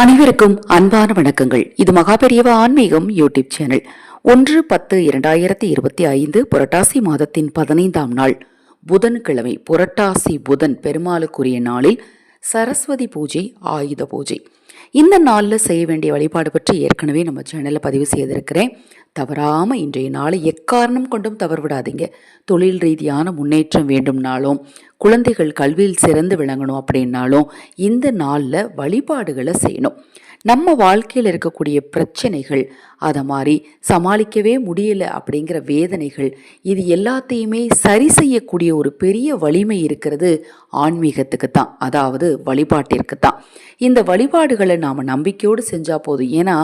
அனைவருக்கும் அன்பான வணக்கங்கள். இது மகாபெரியவா ஆன்மீகம் யூடியூப் சேனல். 1/10/2025 புரட்டாசி மாதத்தின் 15ஆம் நாள் புதன்கிழமை. புரட்டாசி புதன் பெருமாளுக்குரிய நாளில் சரஸ்வதி பூஜை, ஆயுத பூஜை. இந்த நாளில் செய்ய வேண்டிய வழிபாடு பற்றி ஏற்கனவே நம்ம சேனலில் பதிவு செய்திருக்கிறேன். தவறாமல் இன்றைய நாளை எக்காரணம் கொண்டும் தவறு விடாதீங்க. தொழில் ரீதியான முன்னேற்றம் வேண்டும்னாலும், குழந்தைகள் கல்வியில் சிறந்து விளங்கணும் அப்படின்னாலும் இந்த நாளில் வழிபாடுகளை செய்யணும். நம்ம வாழ்க்கையில் இருக்கக்கூடிய பிரச்சனைகள், அதை மாதிரி சமாளிக்கவே முடியல அப்படிங்கிற வேதனைகள், இது எல்லாத்தையுமே சரி செய்யக்கூடிய ஒரு பெரிய வலிமை இருக்கிறது ஆன்மீகத்துக்கு தான், அதாவது வழிபாட்டிற்கு தான். இந்த வழிபாடுகளை நாம் நம்பிக்கையோடு செஞ்சால் போதும். ஏன்னா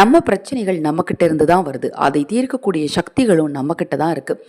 நம்ம பிரச்சனைகள் நம்மக்கிட்ட இருந்து தான் வருது. அதை தீர்க்கக்கூடிய சக்திகளும் நம்மக்கிட்ட தான் இருக்குது.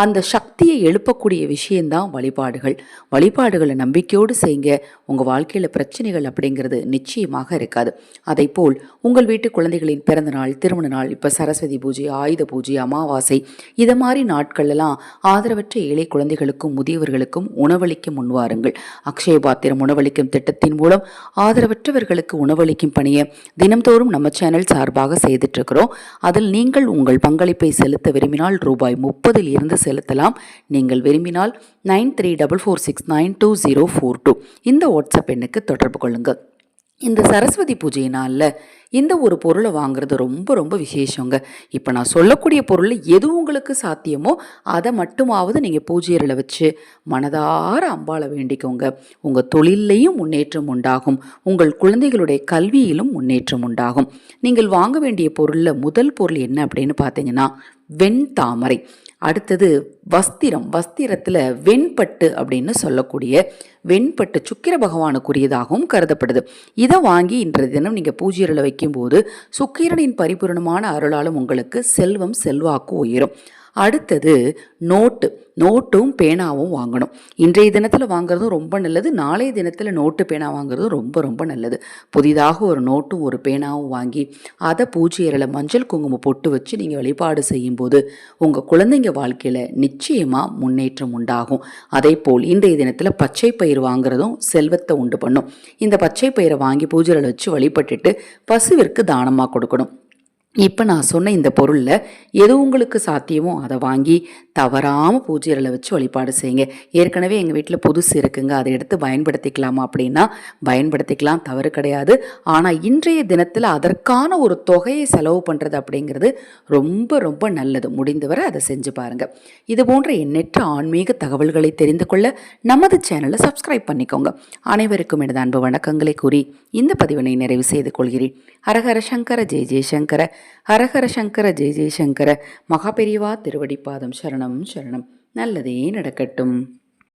அந்த சக்தியை எழுப்பக்கூடிய விஷயந்தான் வழிபாடுகள். வழிபாடுகளை நம்பிக்கையோடு செய்யுங்க. உங்கள் வாழ்க்கையில் பிரச்சனைகள் அப்படிங்கிறது நிச்சயமாக இருக்காது. அதை போல் உங்கள் வீட்டு குழந்தைகளின் பிறந்த நாள், திருமண நாள், இப்போ சரஸ்வதி பூஜை, ஆயுத பூஜை, அமாவாசை, இதை மாதிரி நாட்கள்லாம் ஆதரவற்ற ஏழை குழந்தைகளுக்கும் முதியவர்களுக்கும் உணவளிக்க முன்வாருங்கள். அக்ஷய பாத்திரம் உணவளிக்கும் திட்டத்தின் மூலம் ஆதரவற்றவர்களுக்கு உணவளிக்கும் பணியை தினம்தோறும் நம்ம சேனல் சார்பாக செய்துட்டு இருக்கிறோம். அதில் நீங்கள் உங்கள் பங்களிப்பை செலுத்த விரும்பினால் ரூபாய் 30 இருந்து செலுத்தலாம். நீங்கள் விரும்பினால் 9344692042 இந்த வாட்ஸ்அப் எண்ணுக்கு தொடர்பு கொள்ளுங்கள். இந்த சரஸ்வதி பூஜை நாளில் இந்த ஒரு பொருளை வாங்குறது ரொம்ப ரொம்ப விசேஷங்க. இப்போ நான் சொல்லக்கூடிய பொருள் எது உங்களுக்கு சாத்தியமோ அதை மட்டுமாவது நீங்கள் பூஜையரில் வச்சு மனதார அம்பாளை வேண்டிக்கோங்க. உங்கள் தொழிலையும் முன்னேற்றம் உண்டாகும், உங்கள் குழந்தைகளுடைய கல்வியிலும் முன்னேற்றம் உண்டாகும். நீங்கள் வாங்க வேண்டிய பொருளில் முதல் பொருள் என்ன அப்படின்னு பார்த்தீங்கன்னா வெண்தாமரை. அடுத்தது வஸ்திரம். வஸ்திரத்தில் வெண்பட்டு அப்படின்னு சொல்லக்கூடிய வெண்பட்டு சுக்கிர பகவானுக்குரியதாகவும் கருதப்படுது. இதை வாங்கி இன்றைய தினம் நீங்கள் பூஜையில் வைக்கும்போது சுக்கிரனின் பரிபூர்ணமான அருளாலும் உங்களுக்கு செல்வம் செல்வாக்கு உயரும். அடுத்தது நோட்டும் பேனாவும் வாங்கணும். இன்றைய தினத்தில் வாங்குறதும் ரொம்ப நல்லது, நாளைய தினத்தில் நோட்டு பேனா வாங்குறதும் ரொம்ப ரொம்ப நல்லது. புதிதாக ஒரு நோட்டும் ஒரு பேனாவும் வாங்கி அதை பூஜையறையில் மஞ்சள் குங்குமம் பொட்டு வச்சு நீங்கள் வழிபாடு செய்யும்போது உங்கள் குழந்தைங்க வாழ்க்கையில் நிச்சயமாக முன்னேற்றம் உண்டாகும். அதே போல் இன்றைய தினத்தில் பச்சை பயிர் வாங்குறதும் செல்வத்தை உண்டு பண்ணும். இந்த பச்சை பயிரை வாங்கி பூஜையில் வச்சு வழிபட்டுட்டு பசுவிற்கு தானமாக கொடுக்கணும். இப்போ நான் சொன்ன இந்த பொருளில் எது உங்களுக்கு சாத்தியமோ அதை வாங்கி தவறாமல் பூஜையில் வச்சு வழிபாடு செய்யுங்க. ஏற்கனவே எங்கள் வீட்டில் புதுசு இருக்குங்க, அதை எடுத்து பயன்படுத்திக்கலாமா அப்படின்னா பயன்படுத்திக்கலாம், தவறு கிடையாது. ஆனால் இன்றைய தினத்தில் அதற்கான ஒரு தொகையை செலவு பண்ணுறது அப்படிங்கிறது ரொம்ப ரொம்ப நல்லது. முடிந்தவரை அதை செஞ்சு பாருங்கள். இது போன்ற எண்ணற்ற ஆன்மீக தகவல்களை தெரிந்து கொள்ள நமது சேனலை சப்ஸ்கிரைப் பண்ணிக்கோங்க. அனைவருக்கும் எனது அன்பு வணக்கங்களை கூறி இந்த பதிவினை நிறைவு செய்து கொள்கிறேன். ஹரஹர சங்கர ஜெய ஜெயசங்கர, ஹரஹர சங்கர ஜெய ஜெயசங்கர. மகாபெரிவா திருவடிப்பாதம் சரணம் சரணம். நல்லதே நடக்கட்டும்.